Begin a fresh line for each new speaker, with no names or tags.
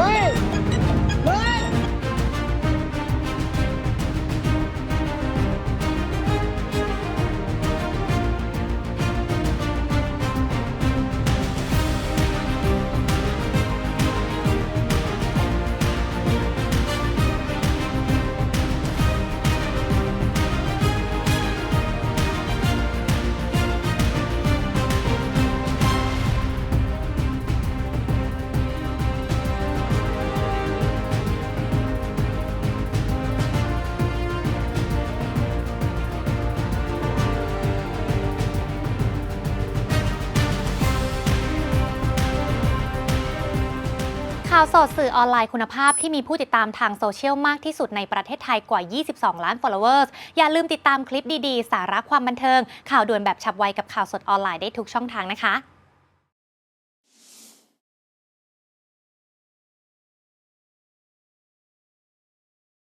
ฮ้ยเฮ้ย
ข่าวสดสื่อออนไลน์คุณภาพที่มีผู้ติดตามทางโซเชียลมากที่สุดในประเทศไทยกว่า 22 ล้าน followers อย่าลืมติดตามคลิปดีๆ สาระความบันเทิง ข่าวด่วนแบบฉับไวกับข่าวสดออนไลน์ได้ทุกช่องทางนะคะ